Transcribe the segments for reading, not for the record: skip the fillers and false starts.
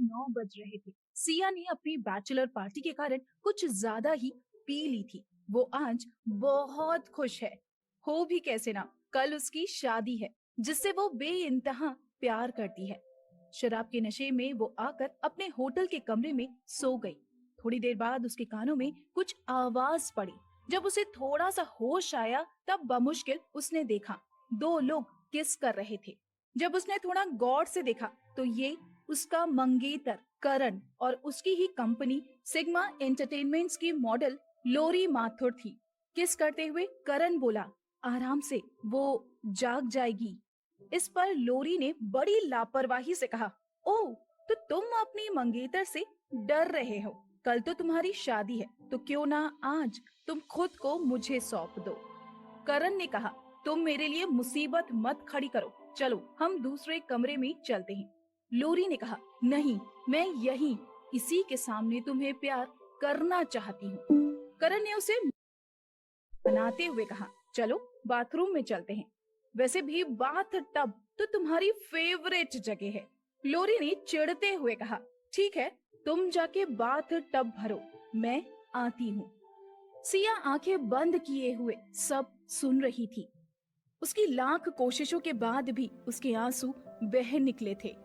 9 बज रहे थे। सिया ने अपनी बैचलर पार्टी के कारण कुछ ज्यादा ही पी ली थी। वो आज बहुत खुश है। हो भी कैसे ना, कल उसकी शादी है जिससे वो बेइंतहा प्यार करती है। शराब के नशे में वो आकर अपने होटल के कमरे में सो गई। थोड़ी देर बाद उसके कानों में कुछ आवाज पड़ी। जब उसे थोड़ा सा होश आया तब बमुश्किल उसने देखा दो लोग किस कर रहे थे। जब उसने थोड़ा गौर से देखा तो ये उसका मंगेतर करण और उसकी ही कंपनी सिग्मा एंटरटेनमेंट्स की मॉडल लोरी माथुर थी। किस करते हुए करण बोला, आराम से, वो जाग जाएगी। इस पर लोरी ने बड़ी लापरवाही से कहा, ओह, तो तुम अपनी मंगेतर से डर रहे हो। कल तो तुम्हारी शादी है, तो क्यों ना आज तुम खुद को मुझे सौंप दो। करण ने कहा, तुम मेरे लिए मुसीबत मत खड़ी करो, चलो हम दूसरे कमरे में चलते हैं। लोरी ने कहा, नहीं, मैं यहीं इसी के सामने तुम्हें प्यार करना चाहती हूँ। करण ने उसे मनाते हुए कहा, चलो बाथरूम में चलते हैं। वैसे भी बाथ टब तो तुम्हारी फेवरेट जगह है। लोरी ने चिढ़ते हुए कहा, ठीक है, तुम जाके बाथ टब भरो, मैं आती हूँ। सिया आंखें बंद किए हुए सब सुन रही थी। उसकी लाख कोशिशों के बाद भी उसके आंसू बह निकले थे।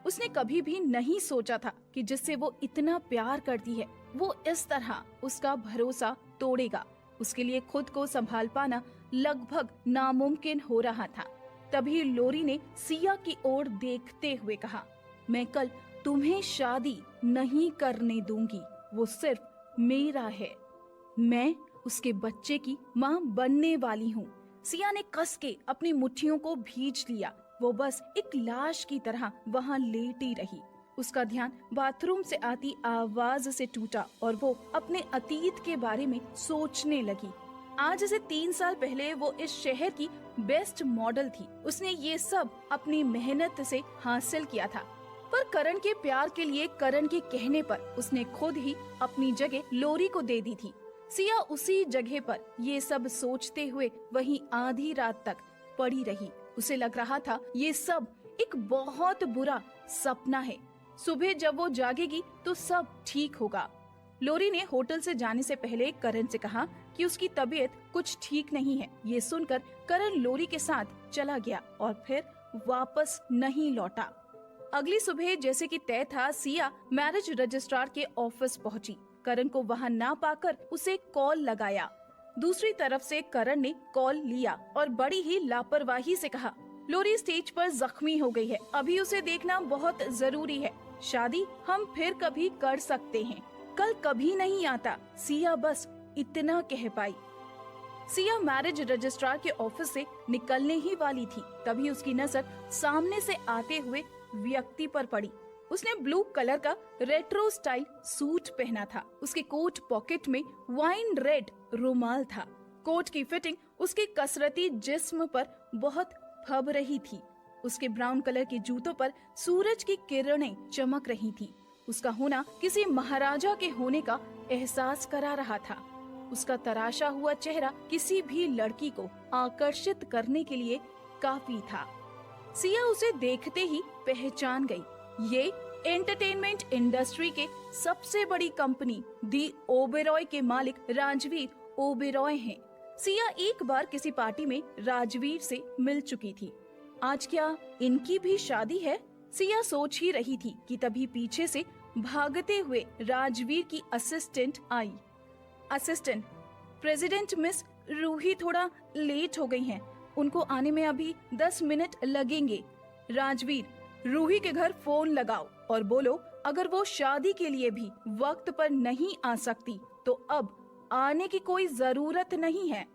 उसने कभी भी नहीं सोचा था कि जिससे वो इतना प्यार करती है वो इस तरह उसका भरोसा तोड़ेगा। उसके लिए खुद को संभाल पाना लगभग नामुमकिन हो रहा था। तभी लोरी ने सिया की ओर देखते हुए कहा, मैं कल तुम्हें शादी नहीं करने दूंगी। वो सिर्फ मेरा है। मैं उसके बच्चे की माँ बनने वाली हूँ। सिया ने कस के अपनी मुट्ठियों को भींच लिया। वो बस एक लाश की तरह वहाँ लेटी रही। उसका ध्यान बाथरूम से आती आवाज से टूटा और वो अपने अतीत के बारे में सोचने लगी। आज से 3 साल पहले वो इस शहर की बेस्ट मॉडल थी। उसने ये सब अपनी मेहनत से हासिल किया था। पर करण के प्यार के लिए, करण के कहने पर उसने खुद ही अपनी जगह लोरी को दे दी थी। सिया उसी जगह पर ये सब सोचते हुए वहीं आधी रात तक पड़ी रही। उसे लग रहा था ये सब एक बहुत बुरा सपना है। सुबह जब वो जागेगी तो सब ठीक होगा। लोरी ने होटल से जाने से पहले करण से कहा कि उसकी तबीयत कुछ ठीक नहीं है। ये सुनकर करण लोरी के साथ चला गया और फिर वापस नहीं लौटा। अगली सुबह जैसे कि तय था, सिया मैरिज रजिस्ट्रार के ऑफिस पहुंची। करण को वहां ना पाकर उसे कॉल लगाया। दूसरी तरफ से करण ने कॉल लिया और बड़ी ही लापरवाही से कहा, लोरी स्टेज पर जख्मी हो गई है, अभी उसे देखना बहुत जरूरी है। शादी हम फिर कभी कर सकते हैं, कल कभी नहीं आता। सिया बस इतना कह पाई। सिया मैरिज रजिस्ट्रार के ऑफिस से निकलने ही वाली थी, तभी उसकी नजर सामने से आते हुए व्यक्ति पर पड़ी। उसने ब्लू कलर का रेट्रो स्टाइल सूट पहना था। उसके कोट पॉकेट में वाइन रेड रुमाल था। कोट की फिटिंग उसके कसरती जिस्म पर बहुत फब रही थी। उसके ब्राउन कलर के जूतों पर सूरज की किरणें चमक रही थी। उसका होना किसी महाराजा के होने का एहसास करा रहा था। उसका तराशा हुआ चेहरा किसी भी लड़की को आकर्षित करने के लिए काफी था। सिया उसे देखते ही पहचान गई। ये एंटरटेनमेंट इंडस्ट्री के सबसे बड़ी कंपनी दी ओबेरॉय के मालिक राजवीर ओबेरॉय हैं। सिया एक बार किसी पार्टी में राजवीर से मिल चुकी थी। आज क्या इनकी भी शादी है? सिया सोच ही रही थी कि तभी पीछे से भागते हुए राजवीर की असिस्टेंट आई। असिस्टेंट, प्रेसिडेंट मिस रूही थोड़ा लेट हो गई हैं। उनको आने में अभी 10 मिनट लगेंगे। राजवीर, रूही के घर फोन लगाओ और बोलो अगर वो शादी के लिए भी वक्त पर नहीं आ सकती तो अब आने की कोई जरूरत नहीं है।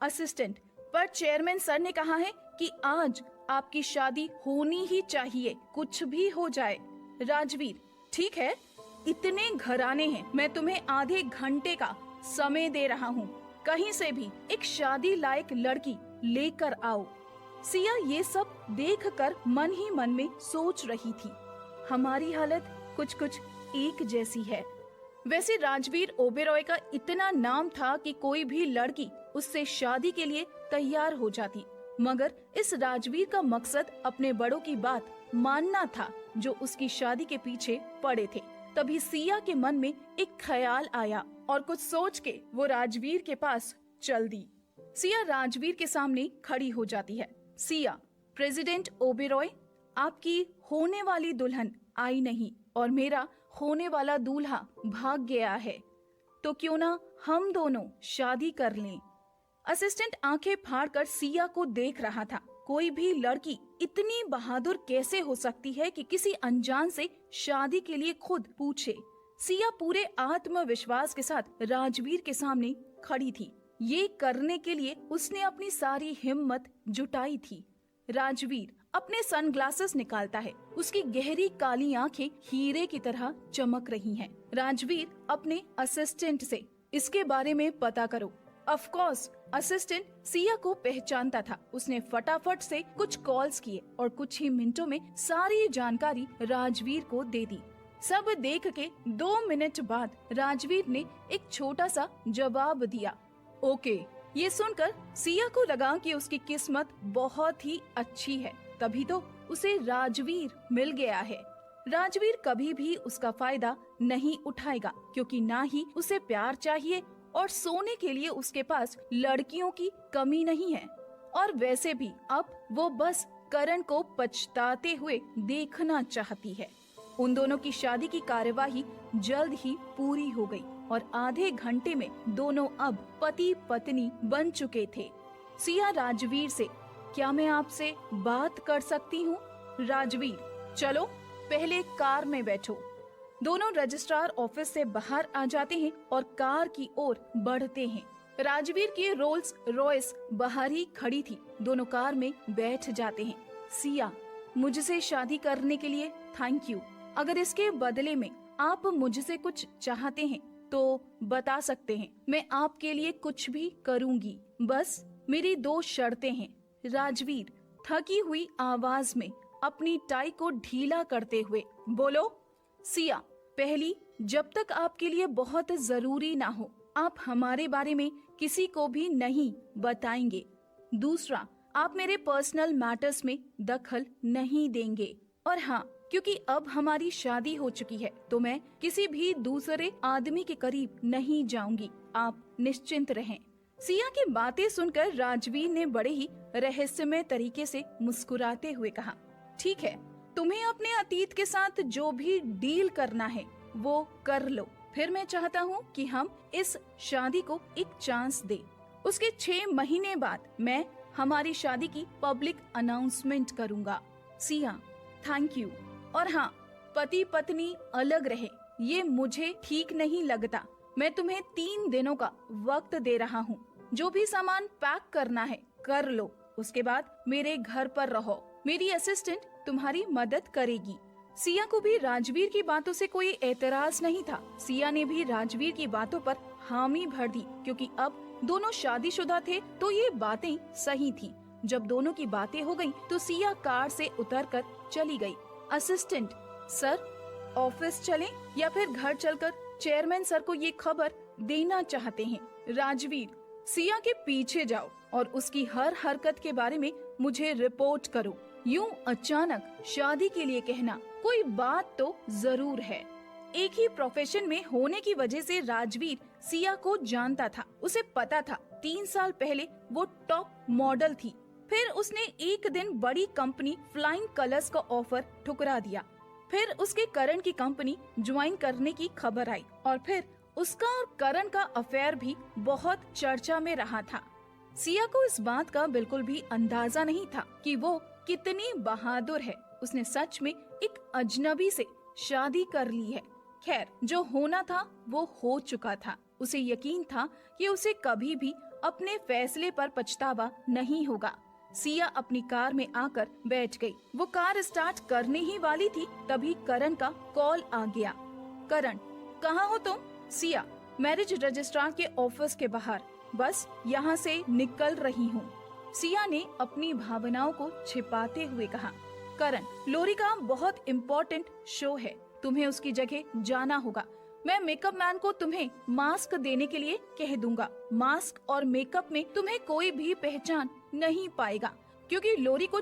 असिस्टेंट, पर चेयरमैन सर ने कहा है कि आज आपकी शादी होनी ही चाहिए, कुछ भी हो जाए। राजवीर, ठीक है, इतने घराने हैं, मैं तुम्हें आधे घंटे का समय दे रहा हूँ। कहीं से भी एक शादी लायक लड़की लेकर आओ। सिया ये सब देखकर मन ही मन में सोच रही थी, हमारी हालत कुछ कुछ एक जैसी है। वैसे राजवीर ओबेरॉय का इतना नाम था कि कोई भी लड़की उससे शादी के लिए तैयार हो जाती। मगर इस राजवीर का मकसद अपने बड़ों की बात मानना था जो उसकी शादी के पीछे पड़े थे। तभी सिया के मन में एक ख्याल आया और कुछ सोच के वो राजवीर के पास चल दी। सिया राजवीर के सामने खड़ी हो जाती है। सिया, प्रेसिडेंट ओबेरॉय, आपकी होने वाली दुल्हन आई नहीं और मेरा होने वाला दूल्हा भाग गया है, तो क्यों ना हम दोनों शादी कर लें। असिस्टेंट आंखें फाड़कर सिया को देख रहा था। कोई भी लड़की इतनी बहादुर कैसे हो सकती है कि किसी अनजान से शादी के लिए खुद पूछे। सिया पूरे आत्मविश्वास के साथ राजवीर के सामने खड़ी थी। ये करने के लिए उसने अपनी सारी हिम्मत जुटाई थी। राजवीर अपने सनग्लासेस निकालता है। उसकी गहरी काली आंखें हीरे की तरह चमक रही हैं। राजवीर अपने असिस्टेंट से इसके बारे में पता करो। ऑफ कोर्स असिस्टेंट सिया को पहचानता था। उसने फटाफट से कुछ कॉल्स किए और कुछ ही मिनटों में सारी जानकारी राजवीर को दे दी। सब देख के 2 मिनट बाद राजवीर ने एक छोटा सा जवाब दिया, ओके। ये सुनकर सिया को लगा कि उसकी किस्मत बहुत ही अच्छी है, तभी तो उसे राजवीर मिल गया है। राजवीर कभी भी उसका फायदा नहीं उठाएगा, क्योंकि ना ही उसे प्यार चाहिए और सोने के लिए उसके पास लड़कियों की कमी नहीं है। और वैसे भी अब वो बस करण को पछताते हुए देखना चाहती है। उन दोनों की शादी की कार्यवाही जल्द ही पूरी हो गई और आधे घंटे में दोनों अब पति पत्नी बन चुके थे। सिया राजवीर से, क्या मैं आपसे बात कर सकती हूँ? राजवीर, चलो पहले कार में बैठो। दोनों रजिस्ट्रार ऑफिस से बाहर आ जाते हैं और कार की ओर बढ़ते हैं। राजवीर की रोल्स रॉयस बाहर ही खड़ी थी। दोनों कार में बैठ जाते हैं। सिया, मुझसे शादी करने के लिए थैंक यू। अगर इसके बदले में आप मुझसे कुछ चाहते हैं तो बता सकते हैं। मैं आपके लिए कुछ भी करूंगी। बस मेरी 2 शर्तें हैं। राजवीर थकी हुई आवाज में अपनी टाई को ढीला करते हुए बोलो। सिया, पहली, जब तक आपके लिए बहुत जरूरी ना हो आप हमारे बारे में किसी को भी नहीं बताएंगे। दूसरा, आप मेरे पर्सनल मैटर्स में दखल नहीं देंगे। और हाँ, क्योंकि अब हमारी शादी हो चुकी है तो मैं किसी भी दूसरे आदमी के करीब नहीं जाऊंगी। आप निश्चिंत रहें। सिया की बातें सुनकर राजवीर ने बड़े ही रहस्यमय तरीके से मुस्कुराते हुए कहा, ठीक है, तुम्हें अपने अतीत के साथ जो भी डील करना है वो कर लो। फिर मैं चाहता हूँ कि हम इस शादी को एक चांस दें। उसके 6 महीने बाद मैं हमारी शादी की पब्लिक अनाउंसमेंट करूँगा। Siya, thank you. और हाँ, पति पत्नी अलग रहे ये मुझे ठीक नहीं लगता। मैं तुम्हें 3 दिनों का वक्त दे रहा हूँ। जो भी सामान पैक करना है कर लो। उसके बाद मेरे घर पर रहो। मेरी असिस्टेंट तुम्हारी मदद करेगी। सिया को भी राजवीर की बातों से कोई एतराज नहीं था। सिया ने भी राजवीर की बातों पर हामी भर दी, क्योंकि अब दोनों शादीशुदा थे तो ये बातें सही थी। जब दोनों की बातें हो गयी तो सिया कार से उतरकर चली गई। असिस्टेंट, सर ऑफिस चलें या फिर घर चलकर चेयरमैन सर को ये खबर देना चाहते हैं। राजवीर, सिया के पीछे जाओ और उसकी हर हरकत के बारे में मुझे रिपोर्ट करो। यूं अचानक शादी के लिए कहना, कोई बात तो जरूर है। एक ही प्रोफेशन में होने की वजह से राजवीर सिया को जानता था। उसे पता था 3 साल पहले वो टॉप मॉडल थी। फिर उसने एक दिन बड़ी कंपनी फ्लाइंग कलर्स का ऑफर ठुकरा दिया। फिर उसके करण की कंपनी ज्वाइन करने की खबर आई और फिर उसका और करण का अफेयर भी बहुत चर्चा में रहा था। सिया को इस बात का बिल्कुल भी अंदाजा नहीं था कि वो कितनी बहादुर है। उसने सच में एक अजनबी से शादी कर ली है। खैर, जो होना था वो हो चुका था। उसे यकीन था कि उसे कभी भी अपने फैसले पर पछतावा नहीं होगा। सिया अपनी कार में आकर बैठ गई। वो कार स्टार्ट करने ही वाली थी, तभी करण का कॉल आ गया। करण, कहाँ हो तुम? सिया, मैरिज रजिस्ट्रार के ऑफिस के बाहर, बस यहाँ से निकल रही हूँ। सिया ने अपनी भावनाओं को छिपाते हुए कहा। करण, लोरी का बहुत इम्पोर्टेंट शो है, तुम्हें उसकी जगह जाना होगा। मैं मेकअप मैन को तुम्हें मास्क देने के लिए कह दूंगा। मास्क और मेकअप में तुम्हें कोई भी पहचान नहीं पाएगा। क्योंकि लोरी को